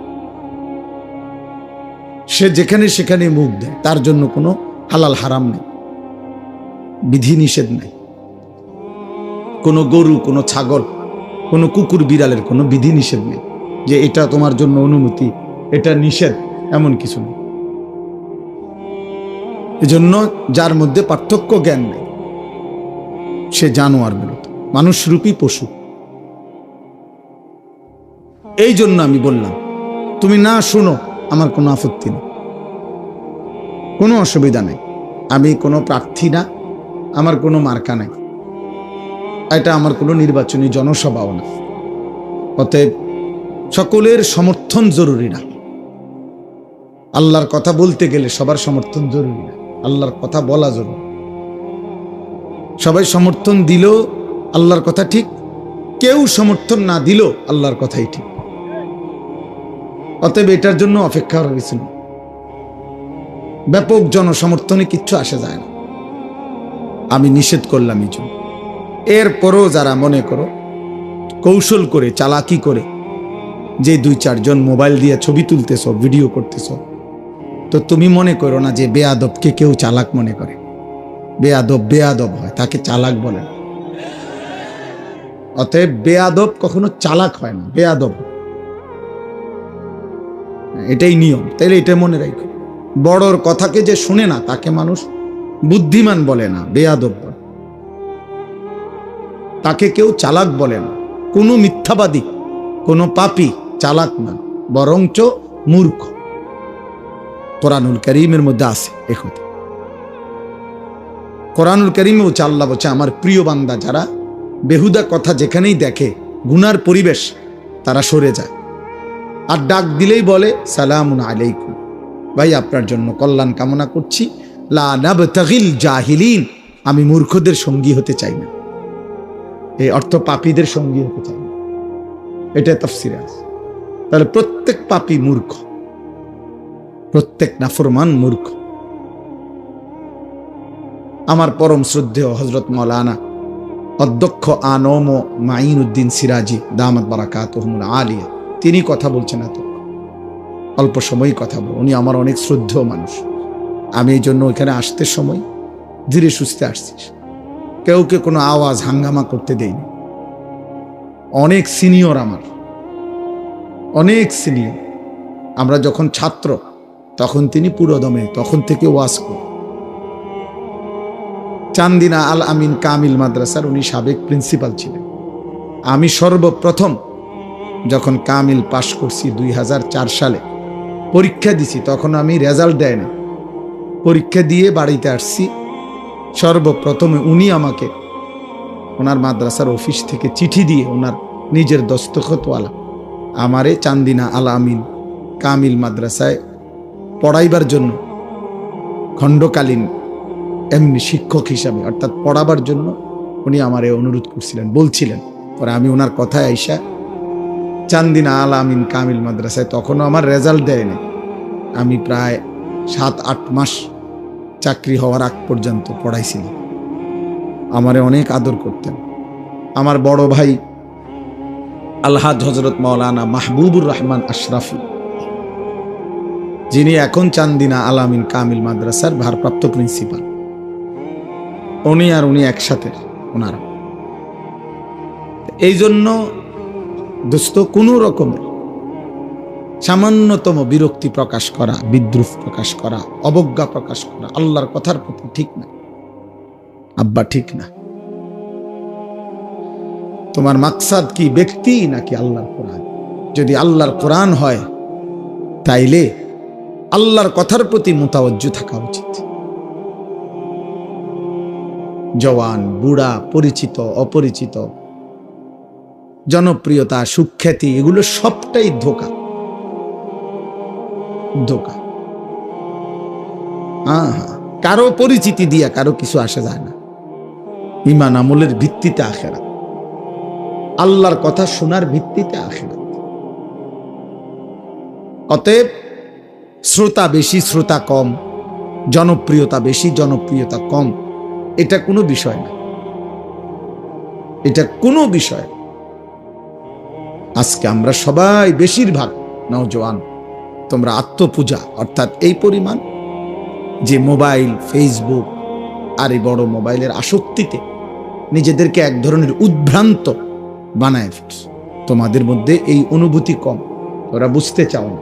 সে যেখানে সেখানে মুখ দেয়, তার জন্য কোনো হালাল হারাম নেই, বিধি নিষেধ নাই। কোনো গরু, কোনো ছাগল, কোনো কুকুর বিড়ালের কোনো বিধি নিষেধ নেই যে এটা তোমার জন্য অনুমতি, এটা নিষেধ, এমন কিছু নেই। এজন্য যার মধ্যে পার্থক্য জ্ঞান নেই সে জানোয়ার মূলত, মানুষরূপী পশু। এই জন্য আমি বললাম তুমি না শুনো, আমার কোনো আপত্তি নেই, কোনো অসুবিধা নেই। আমি কোনো প্রার্থী না, আমার কোনো মার্কা নাই, এটা আমার কোনো নির্বাচনী জনসভাও না। অতএব সকলের সমর্থন জরুরি না। আল্লাহর কথা বলতে গেলে সবার সমর্থন জরুরি না, আল্লাহর কথা বলা জরুরি। সবাই সমর্থন দিলেও আল্লাহর কথা ঠিক কেউ সমর্থন না দিল আল্লাহর কথাই ঠিক। অতএব এটার জন্য অপেক্ষা করা হয়েছিল। ব্যাপক জনসমর্থনে কিচ্ছু আসে যায় না, আমি নিষেধ করলাম এই জন্য। এরপরও যারা মনে করো কৌশল করে চালাকি করে যে 2-4 জন মোবাইল দিয়ে ছবি তুলতেছ, ভিডিও করতেছ, তো তুমি মনে করো না যে বেয়াদবকে কেউ চালাক মনে করে। বেয়াদব বেয়াদব হয়, তাকে চালাক বলে না। অতএব বেয়াদব কখনো চালাক হয় না, বেয়াদব, এটাই নিয়ম। তাইলে এটা মনে রাখো, বড়র কথাকে যে শুনে না তাকে মানুষ বুদ্ধিমান বলে না, বেয়াদব বলে। তাকে কেউ চালাক বলে না। কোনো মিথ্যাবাদী, কোনো পাপী চালাক না, বরঞ্চ মূর্খ। কোরআনুল কারীমের মধ্যে আছে এ কথা। কোরআনুল কারীমে বলছে, আল্লাহ বলছে, আমার প্রিয় বান্দা যারা বেহুদা কথা যেখানেই দেখে, গুনার পরিবেশ, তারা সরে যায়। আর ডাক দিলেই বলে সালামুন আলাইকুম, ভাই আপনার জন্য কল্যাণ কামনা করছি। লা নাবতাগিল জাহিলিন, আমি মূর্খদের সঙ্গী হতে চাই না। এই অর্থ পাপীদের সঙ্গী হতে চাই না, এটা তাফসিরে আছে। তাহলে প্রত্যেক পাপী মূর্খ, প্রত্যেক নাফরমান মূর্খ। আমার পরম শ্রদ্ধেয় হযরত মাওলানা অধ্যক্ষ আনম মাইনুদ্দিন সিরাজি দামাত বারাকাতুহুমুল আলিয়া, তিনি কথা বলছেন, এত অল্প সময়ই কথা বল। উনি আমার অনেক শ্রদ্ধেয় মানুষ। আমি এই জন্য ওইখানে আসতে সময় ধীরে সুস্থে আসছিস, কেউকে কোনো আওয়াজ হাঙ্গামা করতে দেয়নি। অনেক সিনিয়র, আমার অনেক সিনিয়র। আমরা যখন ছাত্র তখন তিনি পুরোদমে তখন থেকে ওয়াজ করেন। চান্দিনা আল আমিন কামিল মাদ্রাসার উনি সাবেক প্রিন্সিপাল ছিলেন। আমি সর্বপ্রথম যখন কামিল পাশ করছি 2004 সালে, পরীক্ষা দিছি, তখন আমি রেজাল্ট দেয় না, পরীক্ষা দিয়ে বাড়িতে আসছি। সর্বপ্রথমে উনি আমাকে ওনার মাদ্রাসার অফিস থেকে চিঠি দিয়ে, ওনার নিজের দস্তখতওয়ালা, আমারে চান্দিনা আল আমিন কামিল মাদ্রাসায় পড়াইবার জন্য, খণ্ডকালীন এমনি শিক্ষক হিসাবে অর্থাৎ পড়াবার জন্য উনি আমারে অনুরোধ করছিলেন, বলছিলেন। পরে আমি ওনার কথায় আইসা চান্দিনা আল আমিন কামিল মাদ্রাসায়, তখনও আমার রেজাল্ট দেয়নি, আমি প্রায় 7-8 মাস চাকরি হওয়ার আগ পর্যন্ত পড়াইছিলাম। আমারে অনেক আদর করতেন। আমার বড় ভাই আলহাজ হযরত মাওলানা মাহবুবুর রহমান আশরাফি, যিনি এখন চান্দিনা আল আমিন কামিল মাদ্রাসার ভারপ্রাপ্ত প্রিন্সিপাল, উনি আর উনি একসাথে, ওনারা। এই জন্য দোস্ত, কোনো রকমের সামান্যতম বিরক্তি প্রকাশ করা, বিদ্রুপ প্রকাশ করা, অবজ্ঞা প্রকাশ করা আল্লাহর কথার প্রতি ঠিক না। আব্বা ঠিক না। তোমার মাকসাদ কি, ব্যক্তি নাকি আল্লাহর কোরআন? যদি আল্লাহর কোরআন হয় তাইলে আল্লাহর কথার প্রতি মুতাওয়াজ্জু থাকা উচিত। জওয়ান, বুড়া, পরিচিত, অপরিচিত, জনপ্রিয়তা, সুখ্যাতি, এগুলো সবটাই ধোঁকা, ধোঁকা। কারো পরিচিতি দিয়া কারো কিছু আসে যায় না। ঈমান আমলের ভিত্তিতে আখিরাত, আল্লাহর কথা শোনার ভিত্তিতে আখিরাত। অতএব শ্রোতা বেশি, শ্রোতা কম, জনপ্রিয়তা বেশি, জনপ্রিয়তা কম, এটা কোনো বিষয় না, এটা কোনো বিষয়। আজকে আমরা সবাই, বেশিরভাগ নওজোয়ান, তোমরা আত্মপূজা অর্থাৎ এই পরিমাণ যে মোবাইল, ফেসবুক আর এই বড় মোবাইলের আসক্তিতে নিজেদেরকে এক ধরনের উদ্ভ্রান্ত বানায় ফেলছ। তোমাদের মধ্যে এই অনুভূতি কম, তোরা বুঝতে চাও না,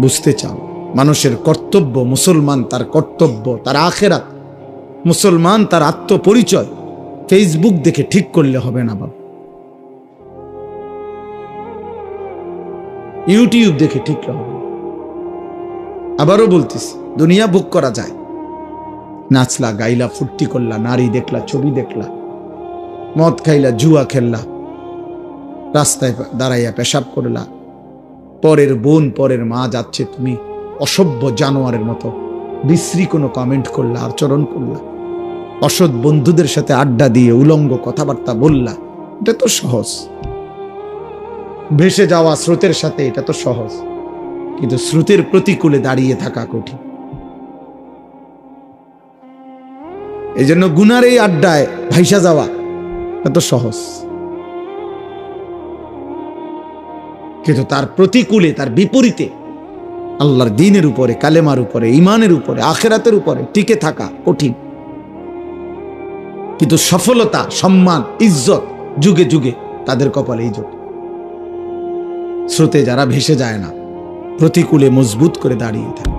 বুঝতে চাও। মানুষের কর্তব্য, মুসলমান তার কর্তব্য, তার আখিরাত, মুসলমান তার আত্মপরিচয় ফেসবুক দেখে ঠিক করলে হবে না বাবা, ইউটিউব দেখে ঠিক হবে। আবারও বলতেছি, দুনিয়া ভোগ করা যায়, নাচলা, গাইলা, ফুর্তি করলা, নারী দেখলা, ছবি দেখলা, মদ খাইলা, জুয়া খেললা, রাস্তায় দাঁড়াইয়া পেশাব করলা, পরের বোন, পরের মা যাচ্ছে, তুমি অসভ্য জানোয়ারের মতো বিশ্রী কোনো কমেন্ট করলা, আচরণ করলা, অসৎ বন্ধুদের সাথে আড্ডা দিয়ে উলঙ্গ কথাবার্তা বললা, এটা তো সহজ, ভেসে যাওয়া স্রোতের সাথে এটা তো সহজ, কিন্তু স্রোতের প্রতিকূলে দাঁড়িয়ে থাকা কঠিন। এই জন্য গুনার এই আড্ডায় ভাইসা যাওয়া এত সহজ, কিন্তু তার প্রতিকূলে, তার বিপরীতে আল্লাহর দ্বীনের উপরে, কালেমার উপরে, ঈমানের উপরে, আখিরাতের উপরে টিকে থাকা কঠিন। কিন্তু সফলতা, সম্মান, ইজ্জত যুগে যুগে তাদের কপালেই জোটে। স্রোতে যারা ভেসে যায় না, প্রতিকূলে মজবুত করে দাঁড়িয়ে থাকে।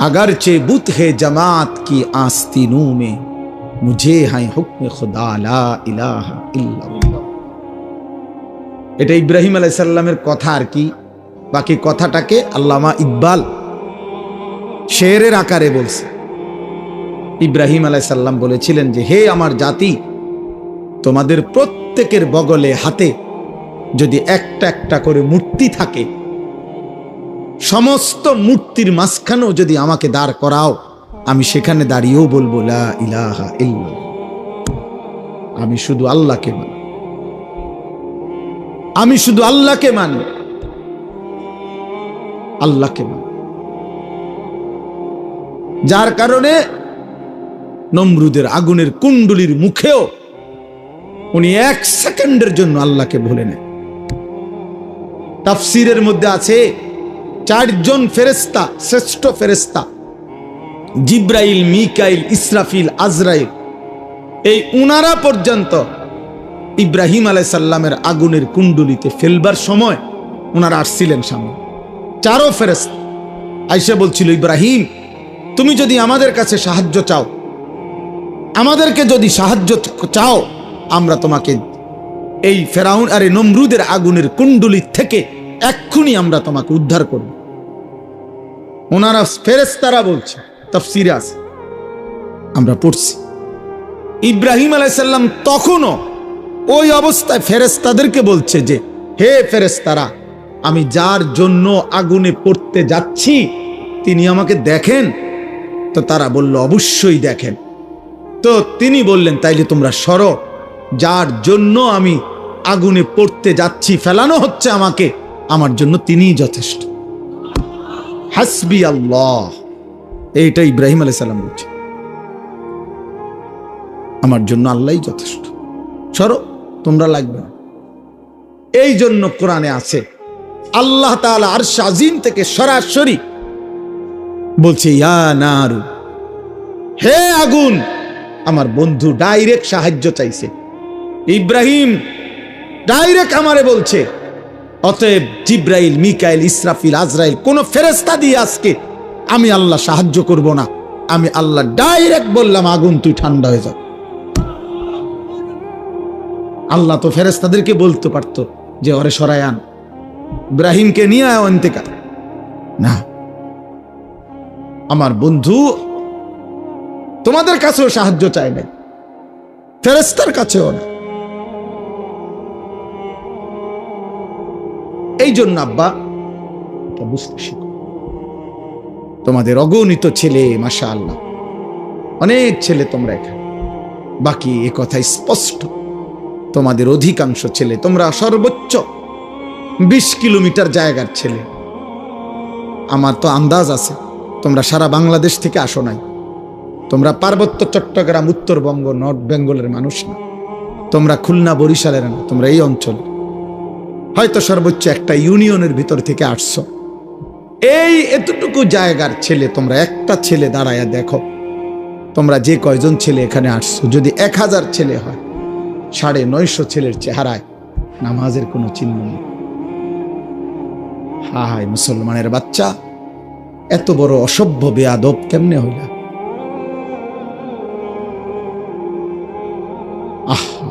अगर चे बुत है जमात की आस्तीनों में मुझे है हुक्म खुदा ला इलाहा इल्लल्लाह। এটা ইব্রাহিম আলাইহিস সালামের কথা আর কি, বাকি কথাটাকে আল্লামা ইকবাল শেরের আকারে বলছে। ইব্রাহিম আলাইহিস সালাম বলেছিলেন যে, হে আমার জাতি, তোমাদের প্রত্যেকের বগলে হাতে যদি একটা একটা করে মূর্তি থাকে, সমস্ত মূর্তির মাঝখানেও যদি আমাকে দাঁড় করাও, আমি সেখানে দাঁড়িয়েও বলবো লা ইলাহা ইল্লাল্লাহ, আমি শুধু আল্লাহকে মানি, আমি শুধু আল্লাহকে মানি, আল্লাহকে মানি। যার কারণে নমরুদের আগুনের কুণ্ডুলির মুখেও উনি এক সেকেন্ডের জন্য আল্লাহকে ভুলে নেন। তাফসীরের মধ্যে আছে, চারজন ফেরেশতা, শ্রেষ্ঠ ফেরেশতা জিব্রাইল, মিকাইল, ইসরাফিল, আজরাইল, এই উনারা পর্যন্ত ইব্রাহিম আলাইহিস সালামের আগুনের কুণ্ডুলিতে ফেলবার সময় উনারা আসছিলেন সামনে। চারও ফেরেশতা আয়েশা বলছিল, ইব্রাহিম তুমি যদি আমাদের কাছে সাহায্য চাও, আমাদেরকে যদি সাহায্য চাও, আমরা তোমাকে এই ফেরাউন আর নমরুদের আগুনের কুণ্ডুলি থেকে এক্ষুনি আমরা তোমাকে উদ্ধার করব। ওনারা ফেরেশতারা বলছে, তাফসীরে আছে, আমরা পড়ছি। ইব্রাহিম আলাইহিস সালাম তখনও ওই অবস্থায় ফেরেশতাদেরকে বলছে যে, হে ফেরেশতারা, আমি যার জন্য আগুনে পড়তে যাচ্ছি তিনি আমাকে দেখেন? তো তারা বলল, অবশ্যই দেখেন। তো তিনি বললেন, তাইলে তোমরা সরো, যার জন্য আমি আগুনে পড়তে যাচ্ছি, ফেলানো হচ্ছে আমাকে, আমার জন্য তিনিই যথেষ্ট। হাসবি আল্লাহ, এইটা ইব্রাহিম আলাইহিস সালাম বলছে, আমার জন্য আল্লাহই যথেষ্ট, সরো, তোমরা লাগবে না। এই জন্য কোরআনে আছে, আল্লাহ তাআলা আরশ আজিম থেকে সরাসরি বলছে, ইয়া নারু, হে আগুন, আমার বন্ধু ডাইরেক্ট সাহায্য চাইছে। ইব্রাহিম ডাইরেক্ট আমারে বলছে, অতএব জিব্রাইল, মিকাইল, ইসরাফিল, আজরাইল কোন ফেরেশতা দিয়ে আজকে আমি আল্লাহ সাহায্য করব না। আমি আল্লাহ ডাইরেক্ট বললাম, আগুন তুই ঠান্ডা হয়ে যা। আল্লাহ তো ফেরেশতাদেরকে বলতে পারতো যে ওরে সরায় আন, ইব্রাহিমকে নিয়ে আয় অন্তেকার। না, আমার বন্ধু তোমাদের কাছেও সাহায্য চায় নাই, ফেরেশতার কাছেও না। এই জন্য আব্বা বুঝতে শিখো, তোমাদের অগণিত ছেলে, মাশাআল্লাহ অনেক ছেলে তোমরা এখানে, বাকি এ কথা স্পষ্ট, তোমাদের অধিকাংশ ছেলে, তোমরা সর্বোচ্চ 20 কিলোমিটার জায়গার ছেলে। আমার তো আন্দাজ আছে তোমরা সারা বাংলাদেশ থেকে আসো নাই, তোমরা পার্বত্য চট্টগ্রাম, উত্তরবঙ্গ, নর্থ বেঙ্গলের মানুষ না, তোমরা খুলনা, বরিশালের না, তোমরা এই অঞ্চল, হয়তো সর্বোচ্চ একটা ইউনিয়নের ভিতর থেকে আসছো। এই এতটুকু জায়গার ছেলে, তোমরা একটা ছেলে দাঁড়ায়া দেখো, তোমরা যে কয়জন ছেলে এখানে আসছো, যদি 1000 ছেলে হয়, 950 ছেলের চেহারায় নামাজের কোনো চিহ্ন নেই। হায় মুসলমানের বাচ্চা, এত বড় অসভ্য বেয়াদব কেমনে হইলা? আহা,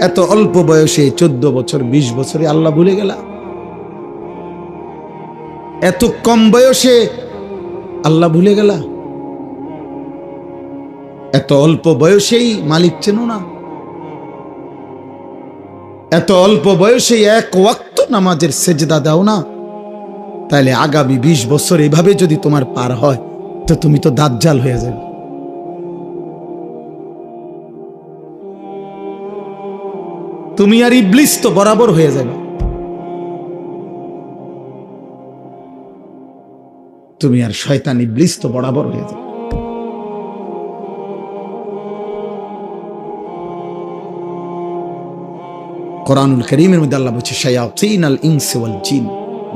এত অল্প বয়সে 14 বছর 20 বছরে আল্লাহ ভুলে গেলা? এত কম বয়সে আল্লাহ ভুলে গেলা? এত অল্প বয়সেই মালিক চেনো না? এত অল্প বয়সে এক ওয়াক্ত নামাজের সেজদা দাও না? তাহলে আগামী 20 বছর এভাবে যদি তোমার পার হয়, তো তুমি তো দাজ্জাল হয়ে যাবে। তুমি আর ইবলিস তো বরাবর হয়ে যাবে। তুমি আর শয়তান ইবলিস তো বরাবর হয়ে যাবে। কোরআনুল কারীমের মধ্যে আল্লাহ বলছে শায়াতিনাল ইনসি ওয়াল জিন,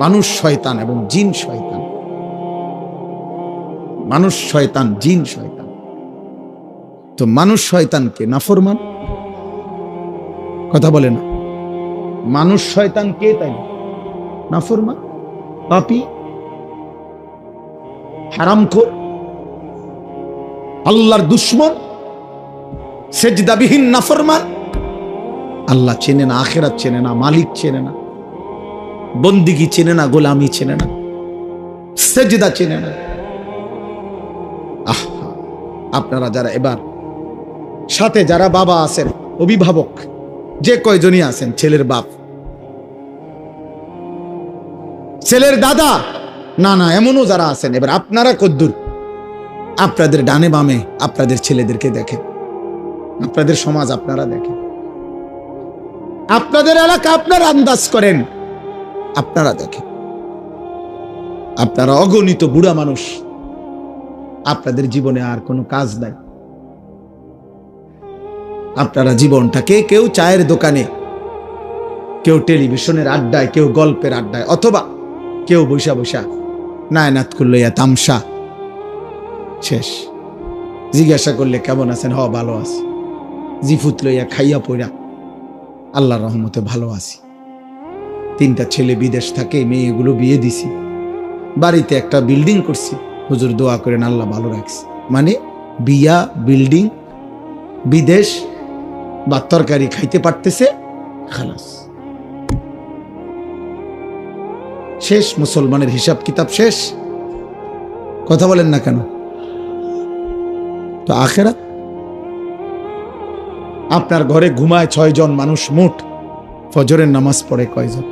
মানুষ শয়তান এবং জিন শয়তান। মানুষ শয়তান, জিন শয়তান। তো মানুষ শয়তানকে নাফরমান, কথা বলে না। মানুষ শয়তান কে? তাই নাফরমান, পাপী, হারামখোর, আল্লাহর দুশ্মন, সেজদাবিহীন নাফরমান। আল্লাহ চেনে না, আখিরাত চেনে না, মালিক চেনে না, বন্দিগি চেনে না, গোলামি চেনে না, সেজদা চেনে না। আপনারা যারা এবার সাথে যারা বাবা আছেন, অভিভাবক যে কয়জনই আছেন, ছেলের বাপ, ছেলের দাদা, না না এমনও যারা আছেন, এবার আপনারা কদ্দুর আপনাদের ডানে বামে আপনাদের ছেলেদেরকে দেখেন, আপনাদের সমাজ আপনারা দেখেন, আপনাদের এলাকা আপনারা আন্দাজ করেন, আপনারা দেখেন। আপনারা অগণিত বুড়া মানুষ, আপনাদের জীবনে আর কোনো কাজ নাই। আপনারা জীবনটাকে কেউ চায়ের দোকানে, কেউ টেলিভিশনের আড্ডায়, কেউ গল্পের আড্ডায়, অথবা কেউ বৈশা বৈশা নায়নাত করলো ইয়া তামসা, শেষ। জিজ্ঞাসা করলে কেমন আছেন, হ ভালো আছি, জিফুত লইয়া খাইয়া পইরা আল্লাহর রহমতে ভালো আছি। 3টা ছেলে বিদেশ থাকে, মেয়েগুলো বিয়ে দিছি, বাড়িতে একটা বিল্ডিং করছি, হুজুর দোয়া করেন আল্লাহ ভালো রাখছি। মানে বিয়া, বিল্ডিং, বিদেশ, বা তরকারি খাইতে পারতেছে, খালাস, শেষ। মুসলমানের হিসাব কিতাব শেষ। কথা বলেন না কেন? তো আখিরাত, আপনার ঘরে ঘুমায় 6 জন মানুষ মোট, ফজরের নামাজ পড়ে কয়জন?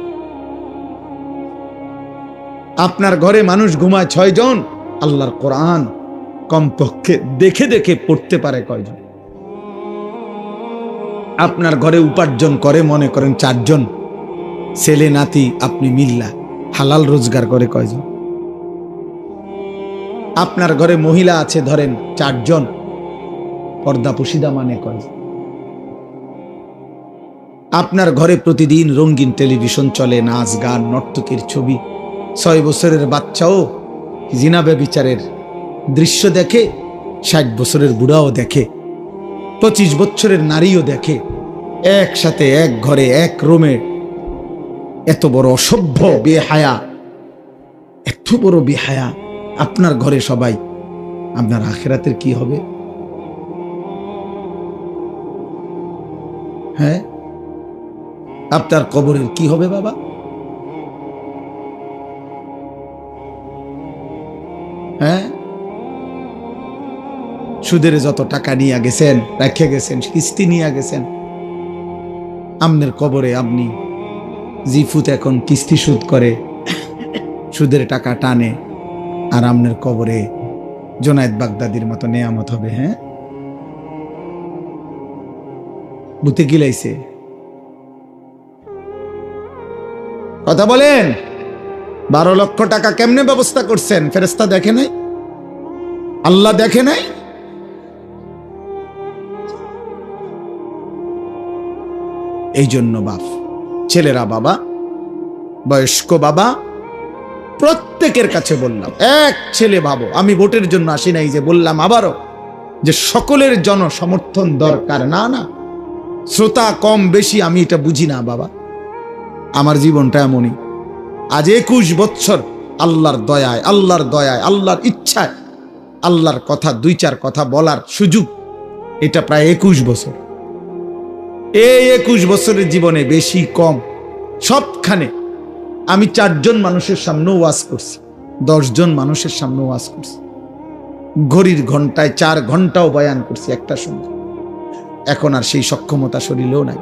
আপনার ঘরে মানুষ ঘুমায় 6 জন, আল্লাহর কোরআন কমপক্ষে দেখে দেখে পড়তে পারে কয়জন? আপনার ঘরে উপার্জন করে মনে করেন 4 জন, ছেলে নাতি আপনি মিল্লা হালাল রোজগার করে কয়জন? আপনার ঘরে মহিলা আছে ধরেন 4 জন, পর্দা পুশিদা মানে কয়জন? আপনার ঘরে প্রতিদিন রঙিন টেলিভিশন চলে, নাচ গান, নর্তকীর ছবি, 6 বছরের বাচ্চাও জিনা ব্যভিচারের দৃশ্য দেখে, 60 বছরের বুড়াও দেখে, 25 বছরের নারীও দেখে, একসাথে এক ঘরে এক রুমে। এত বড় অসভ্য বেহায়া, এত বড় বেহায়া আপনার ঘরে সবাই, আপনার আখিরাতের কি হবে? হ্যাঁ, আপনার কবরের কি হবে বাবা? হ্যাঁ, সুদের যত টাকা নিয়ে গেছেন, রেখে গেছেন, কিস্তি নিয়ে গেছেন, আমনের কবরে আপনি জিফুত এখন কিস্তি সুদ করে, সুদের টাকা টানে, আর আমনের কবরে জোনায়েদ বাগদাদির মতো নেয়ামত হবে। হ্যাঁ, বুতে গিলাইছে। কথা বলেন, 12 লক্ষ টাকা কেমনে ব্যবস্থা করছেন? ফেরেশতা দেখে নাই? আল্লাহ দেখে নাই? এই জন্য বাপ, ছেলেরা বাবা, বয়স্ক বাবা, প্রত্যেকের কাছে বললাম, এক ছেলে ভাবো, আমি ভোটের জন্য আসি নাই, যে বললাম আবারও যে সকলের জনসমর্থন দরকার। না না, শ্রোতা কম বেশি আমি এটা বুঝি না বাবা, আমার জীবনটা এমনই। আজ 21 বছর আল্লাহর দয়ায়, আল্লাহর দয়ায়, আল্লাহর ইচ্ছায়, আল্লাহর কথা 2-4 কথা বলার সুযোগ, এটা প্রায় 21 বছর। এই 21 বছরের জীবনে বেশি কম সবখানে আমি 4 জন মানুষের সামনে ওয়াজ করছি, 10 জন মানুষের সামনে ওয়াজ করছি, ঘড়ির ঘন্টায় 4 ঘন্টাও বয়ান করছি একটা সময়। এখন আর সেই সক্ষমতা শরীরেও নাই।